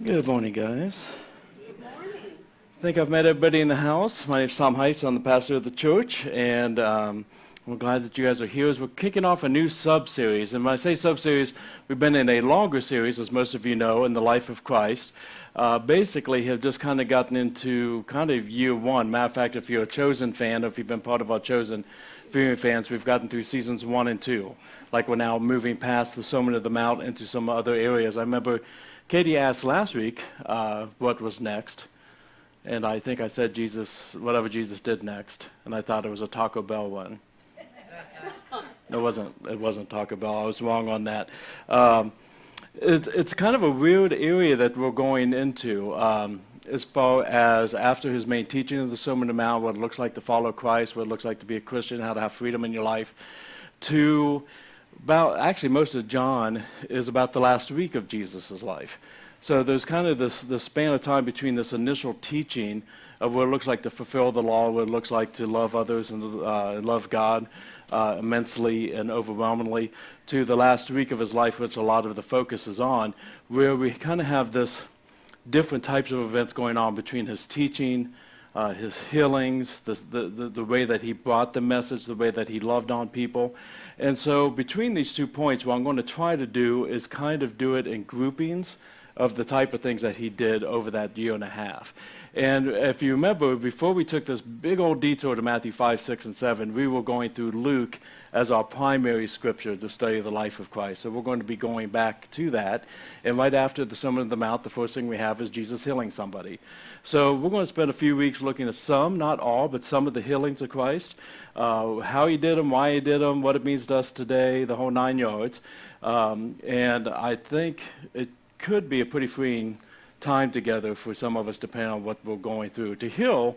Good morning, guys. Good morning. I think I've met everybody in the house. My name's Tom Heights. I'm the pastor of the church, and we're glad that you guys are here as we're kicking off a new sub-series. And when I say sub-series, we've been in a longer series, as most of you know, in the life of Christ. Basically, have just kind of gotten into kind of year one. Matter of fact, if you're a Chosen fan, or if you've been part of our Chosen viewing fans, we've gotten through seasons 1 and 2. Like we're now moving past the Sermon of the Mount into some other areas. I remember Katie asked last week what was next, and I think I said Jesus, whatever Jesus did next, and I thought it was a Taco Bell one. It wasn't Taco Bell. I was wrong on that. It's kind of a weird area that we're going into as far as after his main teaching of the Sermon on the Mount, what it looks like to follow Christ, what it looks like to be a Christian, how to have freedom in your life, to about, actually most of John is about the last week of Jesus' life. So there's kind of this span of time between this initial teaching of what it looks like to fulfill the law, what it looks like to love others and love God immensely and overwhelmingly, to the last week of his life, which a lot of the focus is on, where we kind of have this different types of events going on between his teaching, his healings, the way that he brought the message, the way that he loved on people. And so between these 2 points, what I'm going to try to do is kind of do it in groupings of the type of things that he did over that year and a half. And if you remember, before we took this big old detour to Matthew 5, 6, and 7, we were going through Luke as our primary scripture to study the life of Christ. So we're going to be going back to that. And right after the Sermon on the Mount, the first thing we have is Jesus healing somebody. So we're going to spend a few weeks looking at some, not all, but some of the healings of Christ, how he did them, why he did them, what it means to us today, the whole 9 yards. And I think it could be a pretty freeing time together for some of us, depending on what we're going through. To heal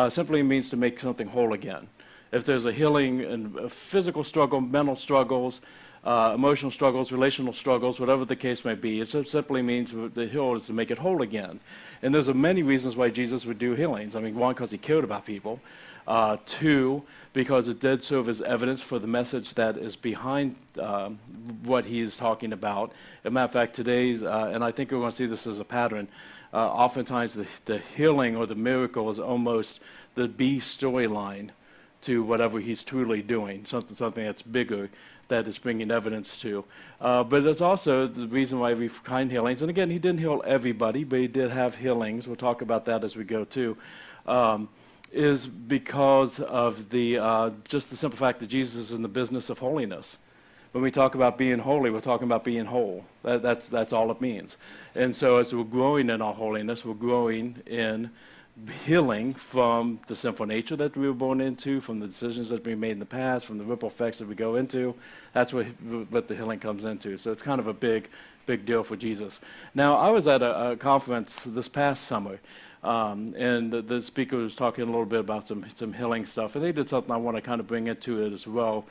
simply means to make something whole again. If there's a healing in a physical struggle, mental struggles, emotional struggles, relational struggles, whatever the case may be, it simply means the heal is to make it whole again. And there's many reasons why Jesus would do healings. I mean, one, because he cared about people. Two, because it did serve as evidence for the message that is behind what he is talking about. As a matter of fact, today's, and I think we're going to see this as a pattern, oftentimes the healing or the miracle is almost the B storyline to whatever he's truly doing, something that's bigger that is bringing evidence to. But it's also the reason why we find healings. And again, he didn't heal everybody, but he did have healings. We'll talk about that as we go too. Is because of the just the simple fact that Jesus is in the business of holiness. When we talk about being holy, we're talking about being whole. That's all it means. And so as we're growing in our holiness, we're growing in healing from the sinful nature that we were born into, from the decisions that we made in the past, from the ripple effects that we go into. That's what the healing comes into. So it's kind of a big deal for Jesus. Now, I was at a conference this past summer, and the speaker was talking a little bit about some healing stuff, and they did something I want to kind of bring into it as well,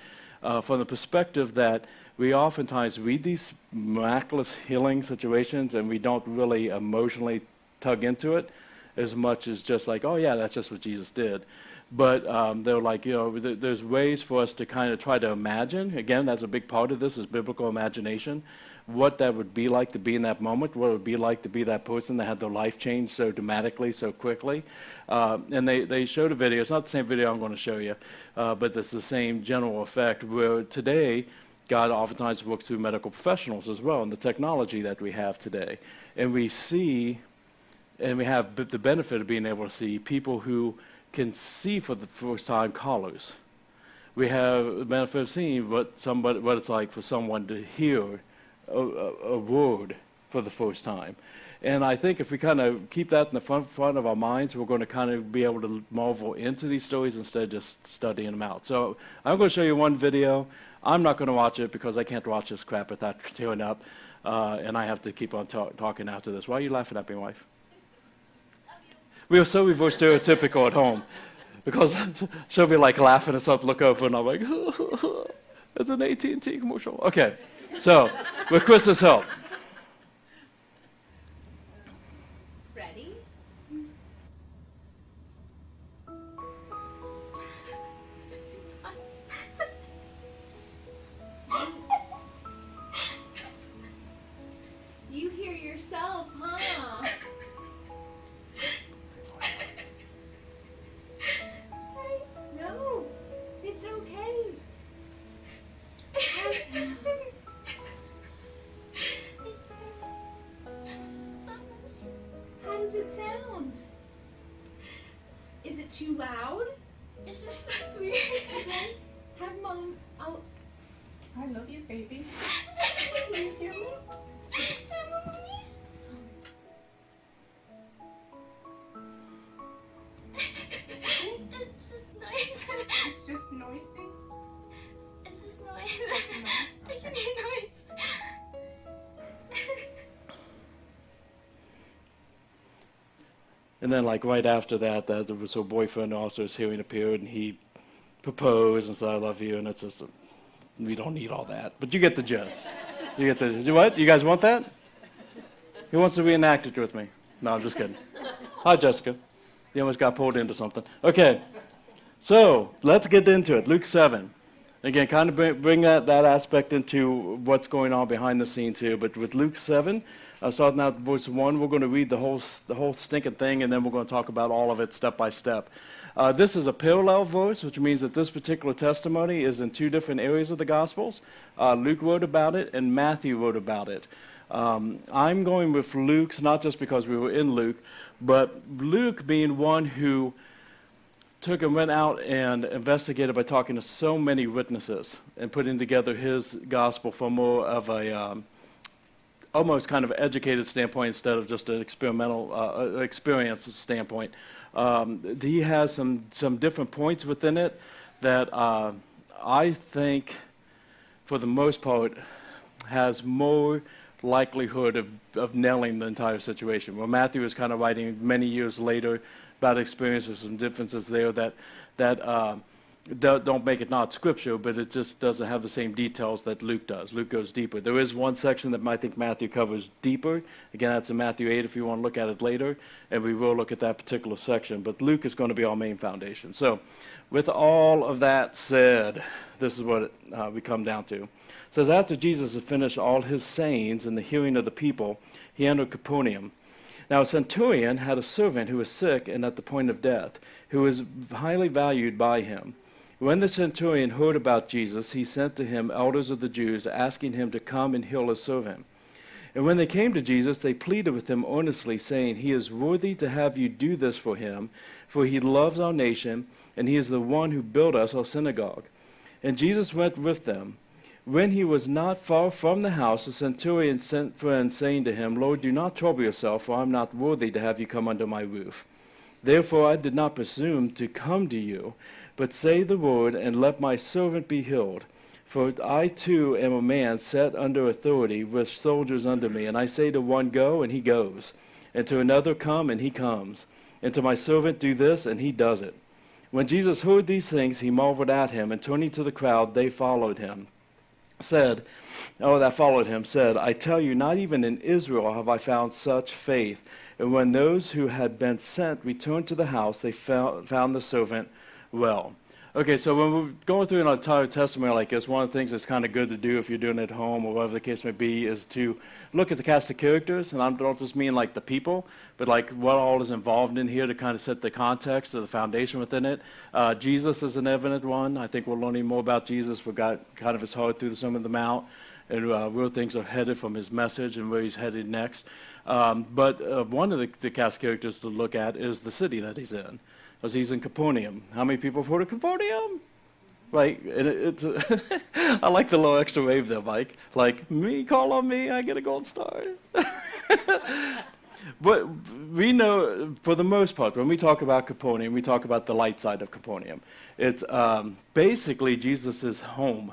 from the perspective that we oftentimes read these miraculous healing situations and we don't really emotionally tug into it as much as just like, oh yeah, that's just what Jesus did. But they're like, there's ways for us to kind of try to imagine. Again, that's a big part of this is biblical imagination. What that would be like to be in that moment, what it would be like to be that person that had their life changed so dramatically, so quickly. And they showed a video. It's not the same video I'm going to show you, but it's the same general effect where today God oftentimes works through medical professionals as well and the technology that we have today. And we see, and we have the benefit of being able to see people who can see for the first time colors. We have the benefit of seeing what it's like for someone to hear a word for the first time. And I think if we kind of keep that in the front of our minds, we're going to kind of be able to marvel into these stories instead of just studying them out. So I'm going to show you one video. I'm not going to watch it because I can't watch this crap without tearing up, and I have to keep on talking after this. Why are you laughing at me, wife? We are so reverse stereotypical at home because she'll be like laughing and stuff, look over, and I'm like, it's an AT&T commercial. Okay, so with Chris's help. Ready? You hear yourself, huh? it sound? Is it too loud? It's just that's weird. Okay. Have Mom. I love you, baby. Can you hear me? It's just noise. It's just noisy. It's just noise. Noise, I can okay. hear noise. And then, like, right after that, there was her boyfriend also, his hearing appeared, and he proposed and said, I love you, and it's just, we don't need all that. But you get the gist. You get the, what? You guys want that? Who wants to reenact it with me? No, I'm just kidding. Hi, Jessica. You almost got pulled into something. Okay, so let's get into it. Luke 7. Again, kind of bring that aspect into what's going on behind the scenes here. But with Luke 7, starting out verse 1, we're going to read the whole stinking thing, and then we're going to talk about all of it step by step. This is a parallel verse, which means that this particular testimony is in two different areas of the Gospels. Luke wrote about it, and Matthew wrote about it. I'm going with Luke's, not just because we were in Luke, but Luke being one who took and went out and investigated by talking to so many witnesses and putting together his gospel from more of a almost kind of educated standpoint instead of just an experimental experience standpoint. He has some different points within it that I think, for the most part, has more likelihood of nailing the entire situation. Well, Matthew is kind of writing many years later about experiences and differences there that don't make it not scripture, but it just doesn't have the same details that Luke does. Luke goes deeper. There is one section that I think Matthew covers deeper. Again, that's in Matthew 8 if you want to look at it later, and we will look at that particular section. But Luke is going to be our main foundation. So with all of that said, this is what we come down to. It says, after Jesus had finished all his sayings in the hearing of the people, he entered Capernaum. Now a centurion had a servant who was sick and at the point of death, who was highly valued by him. When the centurion heard about Jesus, he sent to him elders of the Jews, asking him to come and heal his servant. And when they came to Jesus, they pleaded with him earnestly, saying, he is worthy to have you do this for him, for he loves our nation, and he is the one who built us our synagogue. And Jesus went with them. When he was not far from the house, the centurion sent for him, saying to him, Lord, do not trouble yourself, for I am not worthy to have you come under my roof. Therefore I did not presume to come to you, but say the word, and let my servant be healed. For I too am a man set under authority, with soldiers under me. And I say to one, go, and he goes. And to another, come, and he comes. And to my servant, do this, and he does it. When Jesus heard these things, he marveled at him, and turning to the crowd, they followed him. Said, I tell you, not even in Israel have I found such faith. And when those who had been sent returned to the house, they found the servant well. Okay, so when we're going through an entire testimony like this, one of the things that's kind of good to do if you're doing it at home or whatever the case may be is to look at the cast of characters, and I don't just mean like the people, but like what all is involved in here to kind of set the context or the foundation within it. Jesus is an evident one. I think we're learning more about Jesus. We've got kind of his heart through the Sermon on the Mount, and real things are headed from his message and where he's headed next. But one of the cast characters to look at is the city that he's in. Because he's in Capernaum. How many people have heard of Capernaum? Like, and I like the little extra wave there, Mike. Like, me, call on me, I get a gold star. But we know, for the most part, when we talk about Capernaum, we talk about the light side of Capernaum. It's basically Jesus' home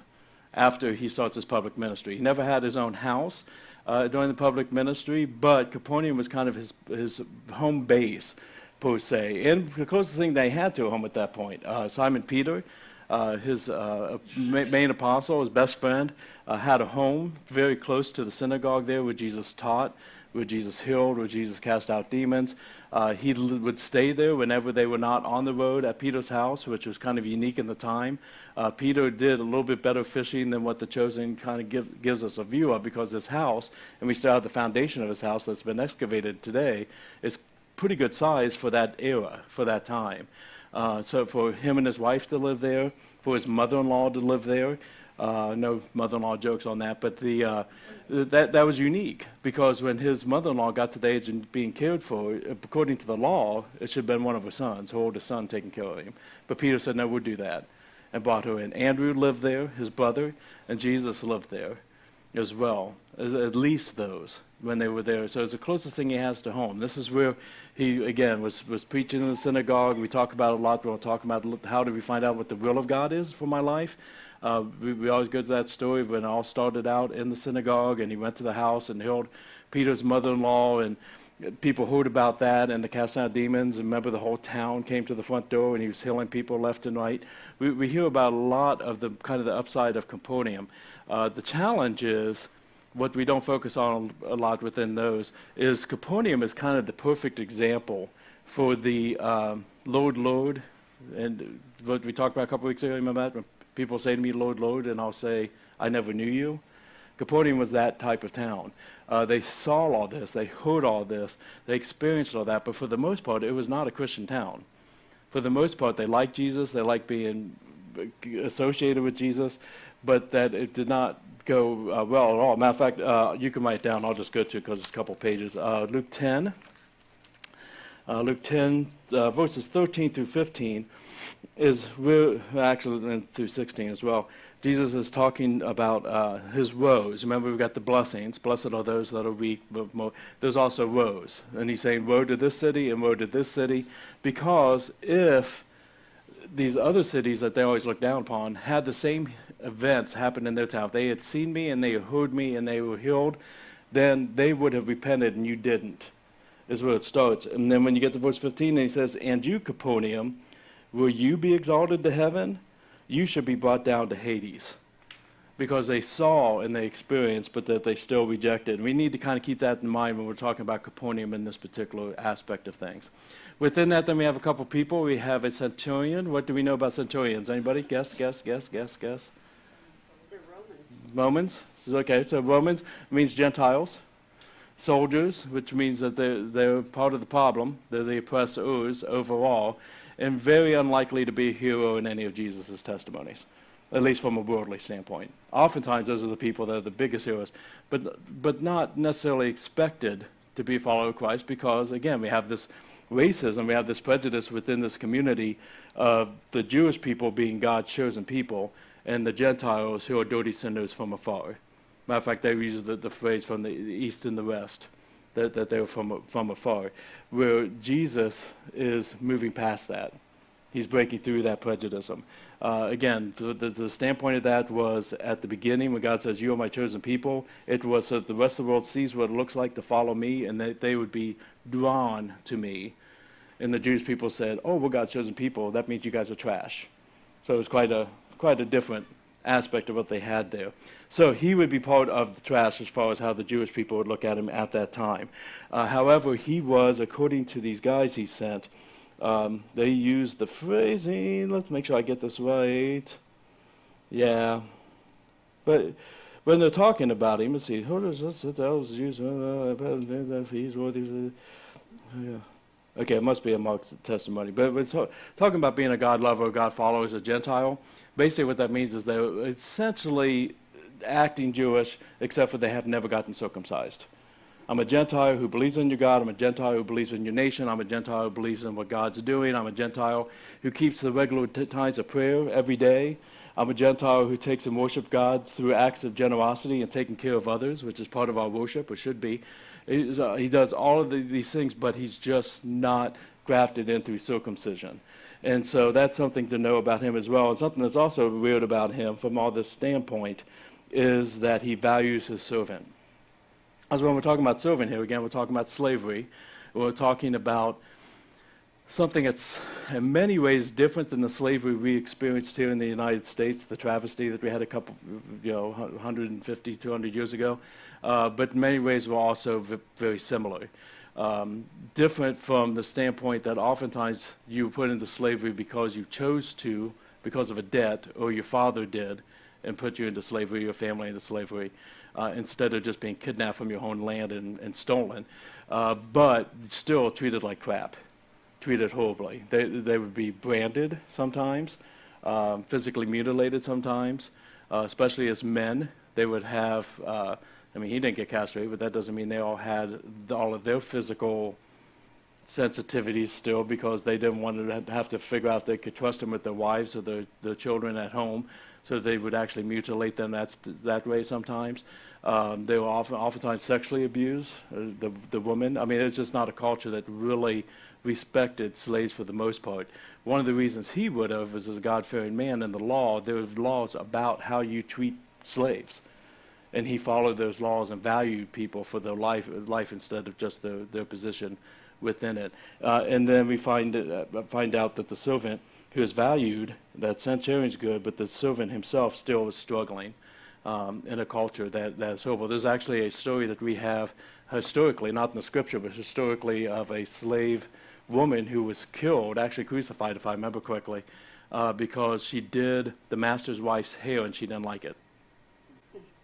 after he starts his public ministry. He never had his own house during the public ministry, but Capernaum was kind of his home base, per se. And the closest thing they had to a home at that point, Simon Peter, his main apostle, his best friend, had a home very close to the synagogue there where Jesus taught, where Jesus healed, where Jesus cast out demons. He would stay there whenever they were not on the road at Peter's house, which was kind of unique in the time. Peter did a little bit better fishing than what the Chosen kind of gives us a view of, because his house, and we still have the foundation of his house that's been excavated today, is pretty good size for that era, for that time. So for him and his wife to live there, for his mother-in-law to live there, No mother-in-law jokes on that, but that was unique because when his mother-in-law got to the age of being cared for, according to the law, it should have been one of her sons, her oldest son, taking care of him. But Peter said, no, we'll do that, and brought her in. Andrew lived there, his brother, and Jesus lived there as well, at least those when they were there. So it's the closest thing he has to home. This is where he, again, was preaching in the synagogue. We talk about it a lot. We'll talk about how do we find out what the will of God is for my life. We always go to that story when it all started out in the synagogue, and he went to the house and healed Peter's mother-in-law, and people heard about that and the cast out demons. And remember, the whole town came to the front door, and he was healing people left and right. We hear about a lot of the kind of the upside of Capernaum. The challenge is, what we don't focus on a lot within those, is Capernaum is kind of the perfect example for the Lord, Lord, and what we talked about a couple weeks ago, remember that? When people say to me, Lord, Lord, and I'll say, I never knew you. Capernaum was that type of town. They saw all this, they heard all this, they experienced all that, but for the most part, it was not a Christian town. For the most part, they liked Jesus, they liked being associated with Jesus, but that it did not go well at all. Matter of fact, you can write it down, I'll just go to it because it's a couple pages. Luke 10, verses 13 through 15 is actually through 16 as well. Jesus is talking about his woes. Remember, we've got the blessings. Blessed are those that are weak. But there's also woes. And he's saying, woe to this city and woe to this city. Because if these other cities that they always look down upon had the same events happen in their town, if they had seen me and they heard me and they were healed, then they would have repented and you didn't, is where it starts. And then when you get to verse 15, he says, and you, Capernaum, will you be exalted to heaven? You should be brought down to Hades. Because they saw and they experienced, but that they still rejected. We need to kind of keep that in mind when we're talking about Capernaum in this particular aspect of things. Within that, then we have a couple people. We have a centurion. What do we know about centurions? Anybody? Guess. Romans. Okay, so Romans means Gentiles. Soldiers, which means that they're part of the problem. They're the oppressors overall, and very unlikely to be a hero in any of Jesus' testimonies, at least from a worldly standpoint. Oftentimes, those are the people that are the biggest heroes, but not necessarily expected to be a follower of Christ because, again, we have this racism, we have this prejudice within this community of the Jewish people being God's chosen people and the Gentiles who are dirty sinners from afar. Matter of fact, they use the phrase from the east and the west, that they were from afar, where Jesus is moving past that. He's breaking through that prejudice. Again, the standpoint of that was at the beginning when God says, you are my chosen people, it was so that the rest of the world sees what it looks like to follow me and that they would be drawn to me. And the Jewish people said, oh, we're God's chosen people, that means you guys are trash. So it was quite a different aspect of what they had there. So he would be part of the trash as far as how the Jewish people would look at him at that time. However, he was, according to these guys he sent, they used the phrasing, let's make sure I get this right. Yeah. But when they're talking about him, let's see, who does this, he's worthy. Yeah. Okay, it must be a Mark testimony. But we're talking about being a God lover, a God follower as a Gentile. Basically what that means is they're essentially acting Jewish, except for they have never gotten circumcised. I'm a Gentile who believes in your God. I'm a Gentile who believes in your nation. I'm a Gentile who believes in what God's doing. I'm a Gentile who keeps the regular times of prayer every day. I'm a Gentile who takes and worships God through acts of generosity and taking care of others, which is part of our worship, or should be. He does all of these things, but he's just not grafted in through circumcision. And so that's something to know about him as well. And something that's also weird about him from all this standpoint is that he values his servant. As when we're talking about servant here, again, we're talking about slavery. We're talking about something that's in many ways different than the slavery we experienced here in the United States, the travesty that we had a couple, 150, 200 years ago. But in many ways were also very similar. Different from the standpoint that oftentimes you were put into slavery because you chose to, because of a debt, or your father did, and put you into slavery, your family into slavery, instead of just being kidnapped from your own land and stolen, but still treated like crap, treated horribly. They would be branded sometimes, physically mutilated sometimes, especially as men. They would have, he didn't get castrated, but that doesn't mean they all had all of their physical sensitivities still, because they didn't want to have to figure out if they could trust them with their wives or their children at home, so they would actually mutilate them that way sometimes. They were oftentimes sexually abused, the women. It's just not a culture that really respected slaves for the most part. One of the reasons he would have is, as a God-fearing man, in the law, there were laws about how you treat slaves. And he followed those laws and valued people for their life instead of just their position within it. And then we find out that the servant who is valued, that centurion's good, but the servant himself still was struggling in a culture that's horrible. There's actually a story that we have historically, not in the scripture, but historically, of a slave woman who was killed, actually crucified, if I remember correctly, because she did the master's wife's hair and she didn't like it.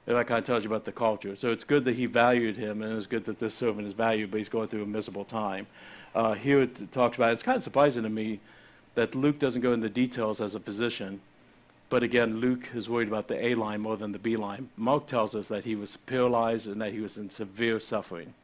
And that kind of tells you about the culture. So it's good that he valued him, and it's good that this servant is valued, but he's going through a miserable time. Here it talks about, it's kind of surprising to me that Luke doesn't go into details as a physician, but again, Luke is worried about the A line more than the B line. Mark tells us that he was paralyzed and that he was in severe suffering,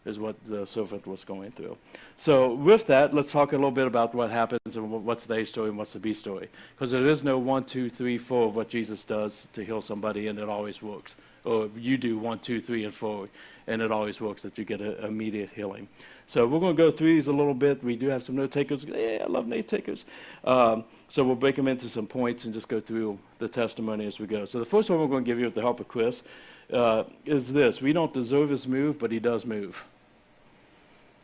is what the servant was going through. So with that, let's talk a little bit about what happens and what's the A story and what's the B story. Because there is no 1, 2, 3, 4 of what Jesus does to heal somebody, and it always works. Or you do 1, 2, 3, and 4, and it always works that you get an immediate healing. So we're going to go through these a little bit. We do have some note takers. Yeah, I love note takers. So we'll break them into some points and just go through the testimony as we go. So the first one we're going to give you with the help of Chris is this. We don't deserve his move, but he does move.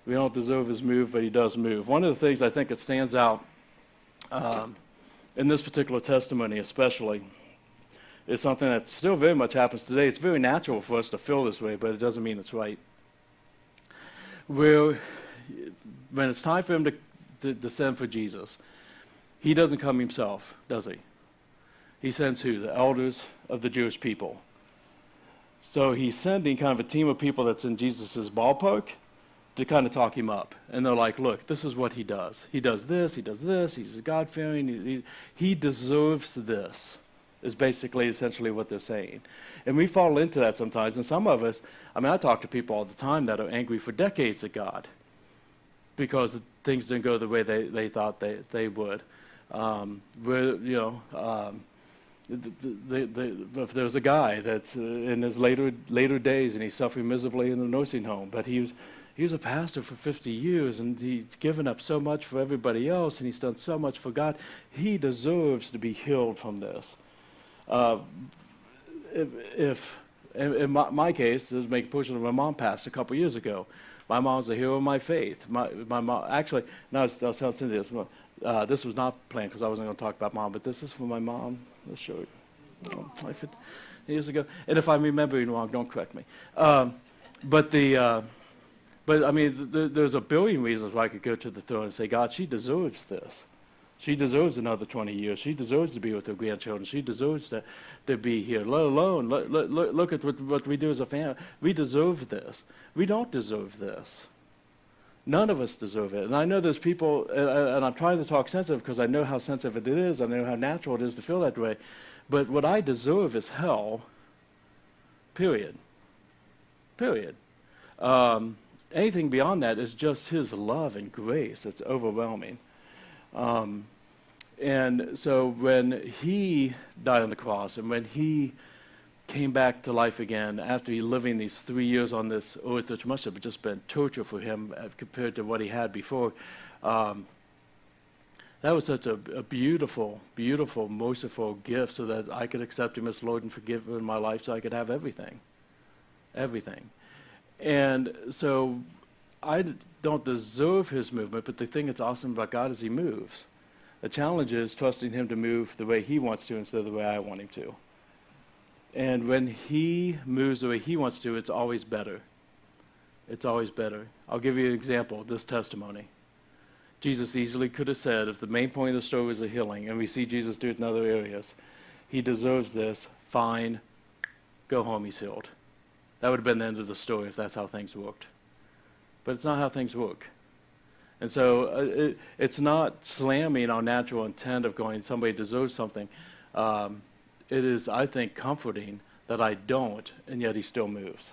We don't deserve his move, but he does move. One of the things I think that stands out in this particular testimony especially is something that still very much happens today. It's very natural for us to feel this way, but it doesn't mean it's right. When it's time for him to send for Jesus, he doesn't come himself, does he? He sends who? The elders of the Jewish people. So he's sending kind of a team of people that's in Jesus' ballpark to kind of talk him up. And they're like, look, this is what he does. He does this, he's God-fearing, he deserves this, is basically essentially what they're saying. And we fall into that sometimes, and some of us, I talk to people all the time that are angry for decades at God because things didn't go the way they thought they would. If there's a guy that's in his later days and he's suffering miserably in the nursing home, but he was a pastor for 50 years, and he's given up so much for everybody else, and he's done so much for God. He deserves to be healed from this. If in my case, this make a portion of my mom passed a couple years ago. My mom's a hero of my faith. My mom, actually, no, I was telling Cynthia this. This was not planned because I wasn't going to talk about mom, but this is for my mom. This showed 50 years ago. And if I'm remembering wrong, don't correct me. There's a billion reasons why I could go to the throne and say, God, she deserves this. She deserves another 20 years. She deserves to be with her grandchildren. She deserves to be here. Let alone, look at what we do as a family. We deserve this. We don't deserve this. None of us deserve it. And I know there's people, and I'm trying to talk sensitive because I know how sensitive it is. I know how natural it is to feel that way. But what I deserve is hell, period. Period. Anything beyond that is just his love and grace. It's overwhelming. And so when he died on the cross and when he came back to life again after he living these 3 years on this earth, which must have just been torture for him compared to what he had before, that was such a beautiful, beautiful, merciful gift so that I could accept him as Lord and forgive him in my life so I could have everything. Everything. And so I don't deserve his movement, but the thing that's awesome about God is he moves. The challenge is trusting him to move the way he wants to instead of the way I want him to. And when he moves the way he wants to, it's always better. It's always better. I'll give you an example, this testimony. Jesus easily could have said, if the main point of the story was the healing, and we see Jesus do it in other areas, he deserves this, fine, go home, he's healed. That would have been the end of the story if that's how things worked. But it's not how things work. And so it's not slamming our natural intent of going, somebody deserves something. it is, I think, comforting that I don't, and yet he still moves.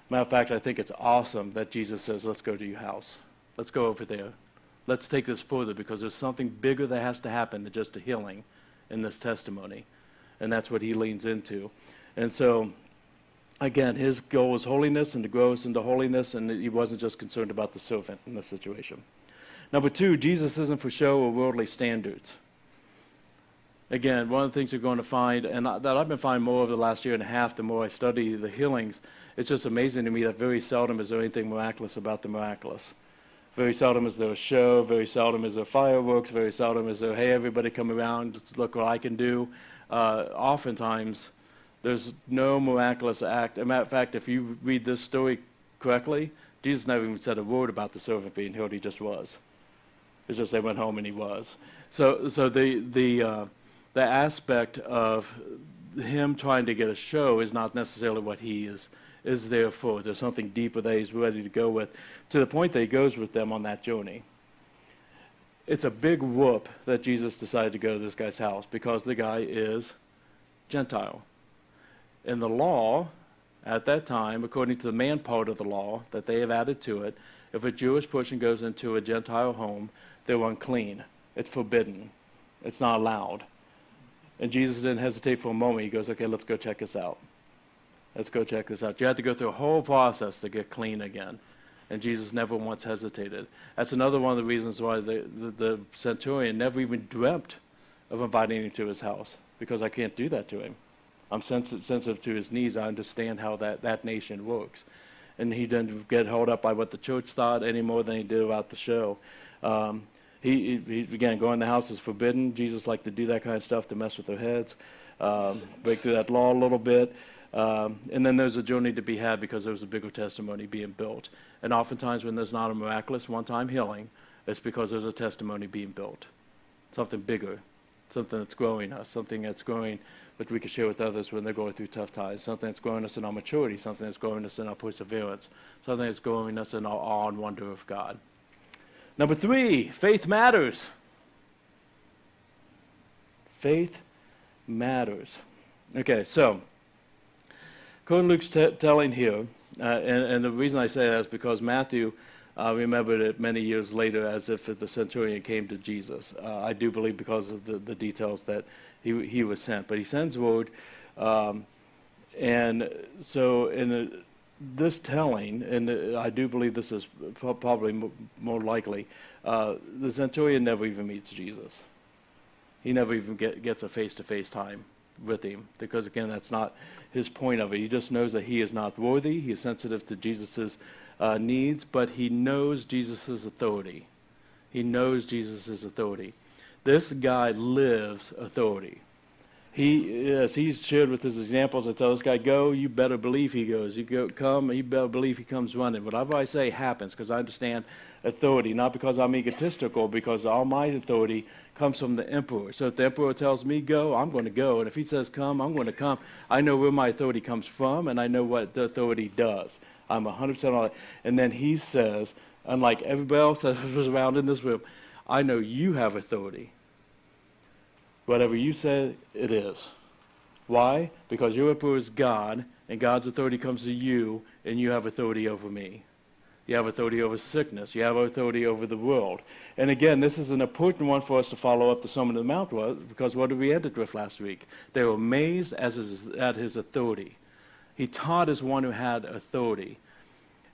Matter of fact, I think it's awesome that Jesus says, let's go to your house. Let's go over there. Let's take this further, because there's something bigger that has to happen than just a healing in this testimony. And that's what he leans into. And so, again, his goal was holiness and to grow us into holiness, and he wasn't just concerned about the servant in this situation. Number 2, Jesus isn't for show or worldly standards. Again, one of the things you're going to find, and that I've been finding more over the last year and a half, the more I study the healings, it's just amazing to me that very seldom is there anything miraculous about the miraculous. Very seldom is there a show, very seldom is there fireworks, very seldom is there, hey, everybody come around, look what I can do. Oftentimes, there's no miraculous act. As a matter of fact, if you read this story correctly, Jesus never even said a word about the servant being healed, he just was. It's just they went home and he was. So the aspect of him trying to get a show is not necessarily what he is there for. There's something deeper that he's ready to go with, to the point that he goes with them on that journey. It's a big whoop that Jesus decided to go to this guy's house, because the guy is Gentile. In the law, at that time, according to the man part of the law that they have added to it, if a Jewish person goes into a Gentile home, they're unclean. It's forbidden. It's not allowed. And Jesus didn't hesitate for a moment. He goes, okay, let's go check this out. Let's go check this out. You have to go through a whole process to get clean again. And Jesus never once hesitated. That's another one of the reasons why the centurion never even dreamt of inviting him to his house, because I can't do that to him. I'm sensitive to his needs. I understand how that nation works. And he didn't get held up by what the church thought any more than he did about the show. He again, going in the house is forbidden. Jesus liked to do that kind of stuff to mess with their heads, break through that law a little bit. And then there's a journey to be had, because there was a bigger testimony being built. And oftentimes when there's not a miraculous one-time healing, it's because there's a testimony being built. Something bigger, something that's growing us, something that's growing that we can share with others when they're going through tough times, something that's growing us in our maturity, something that's growing us in our perseverance, something that's growing us in our awe and wonder of God. Number 3, faith matters. Faith matters. Okay, so according to Luke's telling here, and the reason I say that is because Matthew remembered it many years later as if the centurion came to Jesus. I do believe because of the details that he was sent. But he sends word, and so in this telling, and I do believe this is probably more likely, the centurion never even meets Jesus. He never even gets a face-to-face time with him, because again, that's not his point of it. He just knows that he is not worthy. He is sensitive to Jesus's needs, but he knows Jesus's authority. He knows Jesus's authority. This guy lives authority. As he's shared with his examples, I tell this guy, go, you better believe he goes. You go, come, you better believe he comes running. Whatever I say happens, because I understand authority, not because I'm egotistical, because all my authority comes from the emperor. So if the emperor tells me go, I'm going to go. And if he says come, I'm going to come. I know where my authority comes from, and I know what the authority does. I'm 100% on it. And then he says, unlike everybody else that was around in this room, I know you have authority. Whatever you say, it is. Why? Because your emperor is God, and God's authority comes to you, and you have authority over me. You have authority over sickness. You have authority over the world. And again, this is an important one for us to follow up the Sermon on the Mount was, because what did we end it with last week? They were amazed at his authority. He taught as one who had authority.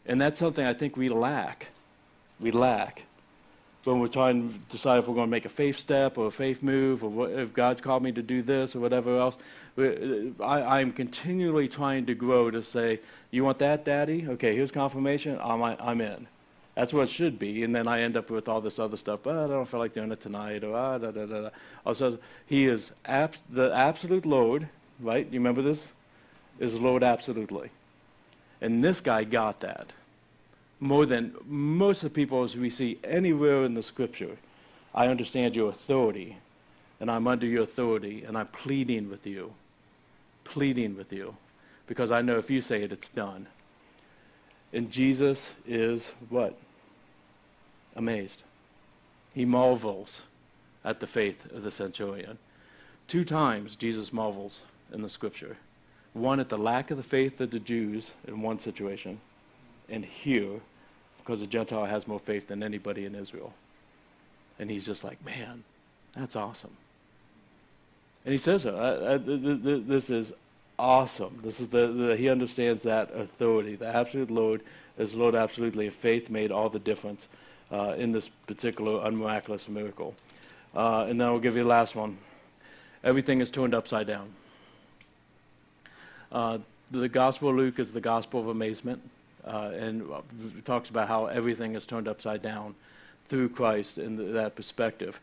And that's something I think we lack. We lack. When we're trying to decide if we're going to make a faith step or a faith move, or if God's called me to do this or whatever else, I'm continually trying to grow to say, you want that, Daddy? Okay, here's confirmation. I'm in. That's what it should be. And then I end up with all this other stuff. I don't feel like doing it tonight. Or da, da, da, da. Also, he is the absolute Lord, right? You remember this? Is Lord absolutely. And this guy got that. More than most of the people as we see anywhere in the scripture. I understand your authority, and I'm under your authority, and I'm pleading with you, because I know if you say it, it's done. And Jesus is what? Amazed. He marvels at the faith of the centurion. 2 times Jesus marvels in the scripture. One at the lack of the faith of the Jews in one situation, and here, because the Gentile has more faith than anybody in Israel. And he's just like, man, that's awesome. And he says, this is awesome. This is he understands that authority. The absolute Lord is Lord absolutely. And faith made all the difference in this particular unmiraculous miracle. And then I'll give you the last one. Everything is turned upside down. The Gospel of Luke is the Gospel of Amazement, and talks about how everything is turned upside down through Christ in that perspective.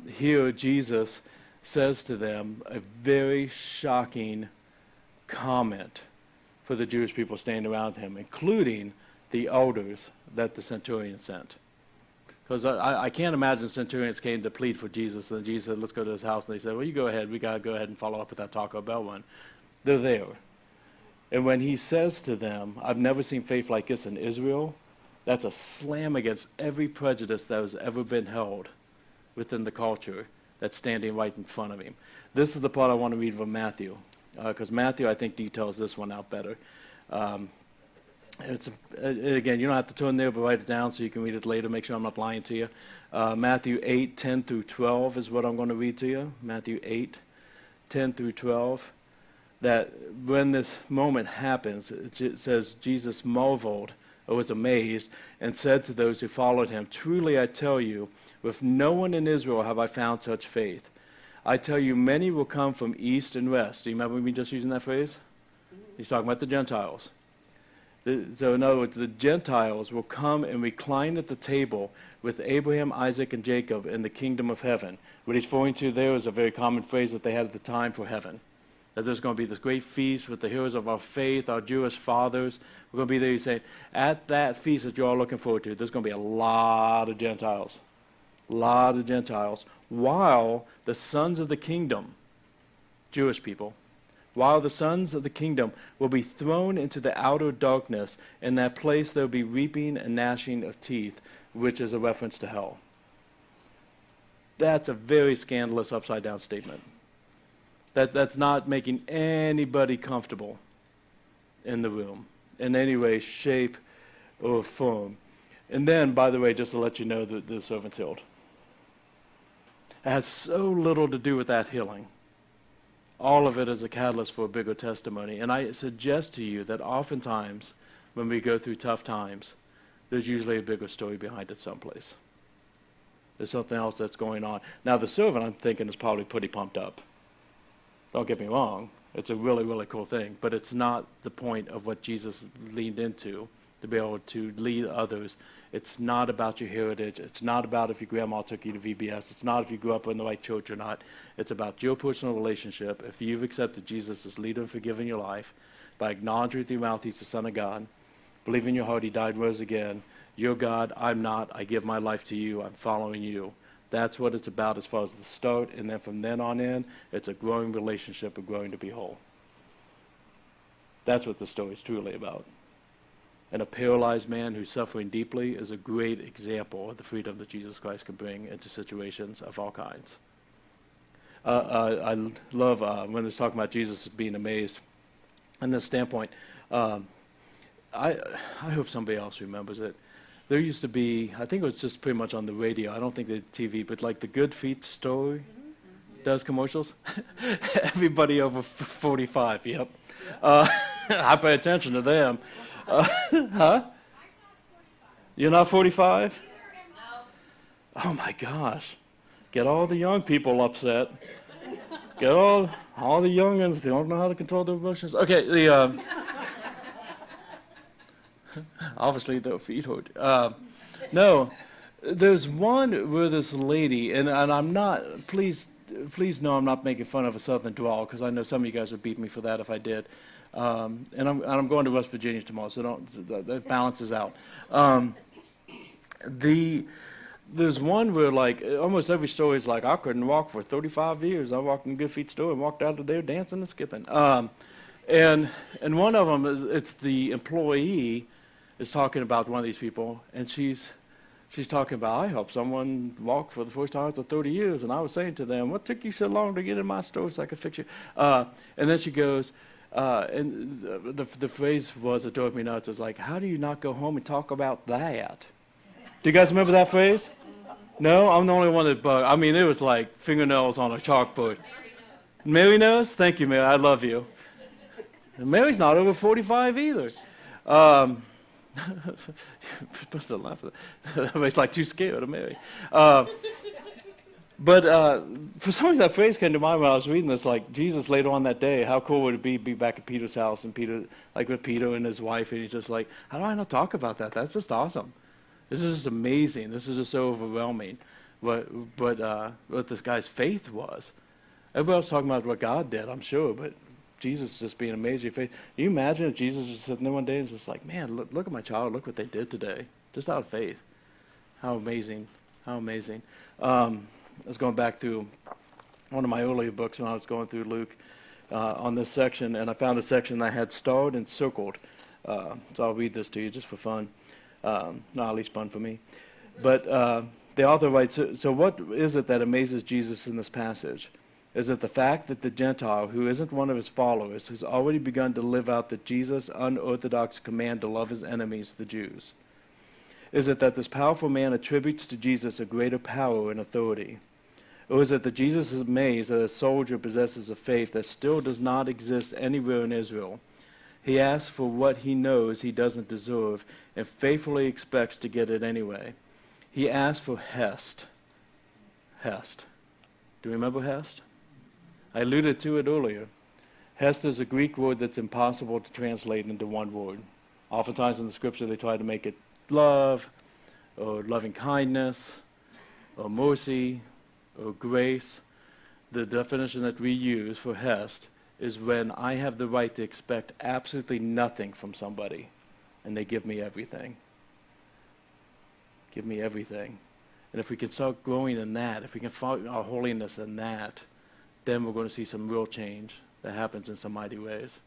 Here, Jesus says to them a very shocking comment for the Jewish people standing around him, including the elders that the centurion sent. Because I can't imagine centurions came to plead for Jesus, and Jesus said, let's go to his house, and they said, well, you go ahead. We got to go ahead and follow up with that Taco Bell one. They're there. And when he says to them, I've never seen faith like this in Israel, that's a slam against every prejudice that has ever been held within the culture that's standing right in front of him. This is the part I want to read from Matthew, because Matthew, I think, details this one out better. Again, you don't have to turn there, but write it down so you can read it later. Make sure I'm not lying to you. Matthew 8, 10 through 12 is what I'm going to read to you. Matthew 8, 10 through 12. That when this moment happens, it says, Jesus marveled or was amazed and said to those who followed him, truly I tell you, with no one in Israel have I found such faith. I tell you, many will come from east and west. Do you remember me just using that phrase? He's talking about the Gentiles. So in other words, the Gentiles will come and recline at the table with Abraham, Isaac, and Jacob in the kingdom of heaven. What he's referring to there is a very common phrase that they had at the time for heaven. That there's going to be this great feast with the heroes of our faith, our Jewish fathers. We're going to be there, he's saying, at that feast that you're all looking forward to, there's going to be a lot of Gentiles. While the sons of the kingdom, Jewish people, while the sons of the kingdom will be thrown into the outer darkness, in that place there will be weeping and gnashing of teeth, which is a reference to hell. That's a very scandalous upside-down statement. That's not making anybody comfortable in the room in any way, shape, or form. And then, by the way, just to let you know, the servant's healed. It has so little to do with that healing. All of it is a catalyst for a bigger testimony. And I suggest to you that oftentimes when we go through tough times, there's usually a bigger story behind it someplace. There's something else that's going on. Now, the servant, I'm thinking, is probably pretty pumped up. Don't get me wrong. It's a really, really cool thing. But it's not the point of what Jesus leaned into, to be able to lead others. It's not about your heritage. It's not about if your grandma took you to VBS. It's not if you grew up in the right church or not. It's about your personal relationship. If you've accepted Jesus as leader and forgiver in your life, by acknowledging with your mouth he's the Son of God, believe in your heart he died and rose again, you're God, I'm not, I give my life to you, I'm following you. That's what it's about as far as the start, and then from then on in, it's a growing relationship, a growing to be whole. That's what the story is truly about. And a paralyzed man who's suffering deeply is a great example of the freedom that Jesus Christ can bring into situations of all kinds. I love when it's talking about Jesus being amazed. On this standpoint, I hope somebody else remembers it. There used to be, I think it was just pretty much on the radio, I don't think they did TV, but like the Good Feet store does commercials. Everybody over 45, yep. I pay attention to them. Huh? You're not 45? Oh my gosh. Get all the young people upset. Get all the youngins, they don't know how to control their emotions. Okay, obviously their feet hurt. No, there's one where this lady, and I'm not, please know I'm not making fun of a southern drawl, because I know some of you guys would beat me for that if I did. And I'm going to West Virginia tomorrow, so that balances out. There's one where, like, almost every story is like, I couldn't walk for 35 years. I walked in Good Feet store and walked out of there dancing and skipping. And one of them, it's the employee is talking about one of these people, and she's she's talking about, I helped someone walk for the first time after 30 years, and I was saying to them, what took you so long to get in my store so I could fix you? And then she goes, and the phrase was that drove me nuts, was like, how do you not go home and talk about that? Do you guys remember that phrase? No? I'm the only one that bugged. I mean, it was like fingernails on a chalkboard. Mary knows? Thank you, Mary. I love you. And Mary's not over 45 either. You're supposed to laugh at that. Everybody's like too scared of Mary. But for some reason, that phrase came to mind when I was reading this, like Jesus later on that day, how cool would it be back at Peter's house and Peter, like with Peter and his wife, and he's just like, how do I not talk about that? That's just awesome. This is just amazing. This is just so overwhelming. What this guy's faith was. Everybody else talking about what God did, I'm sure, but Jesus just being amazing faith. Can you imagine if Jesus was sitting there one day and just like, man, look at my child, look what they did today, just out of faith. How amazing, how amazing. I was going back through one of my earlier books when I was going through Luke on this section, and I found a section I had starred and circled. So I'll read this to you just for fun. At least fun for me. But the author writes, so what is it that amazes Jesus in this passage? Is it the fact that the Gentile, who isn't one of his followers, has already begun to live out the Jesus unorthodox command to love his enemies, the Jews? Is it that this powerful man attributes to Jesus a greater power and authority? Or is it that Jesus is amazed that a soldier possesses a faith that still does not exist anywhere in Israel? He asks for what he knows he doesn't deserve and faithfully expects to get it anyway. He asks for Hest. Hest. Do you remember Hest? I alluded to it earlier. Hest is a Greek word that's impossible to translate into one word. Oftentimes in the scripture they try to make it love, or loving kindness, or mercy, or grace. The definition that we use for Hest is when I have the right to expect absolutely nothing from somebody, and they give me everything. Give me everything. And if we can start growing in that, if we can find our holiness in that, then we're going to see some real change that happens in some mighty ways.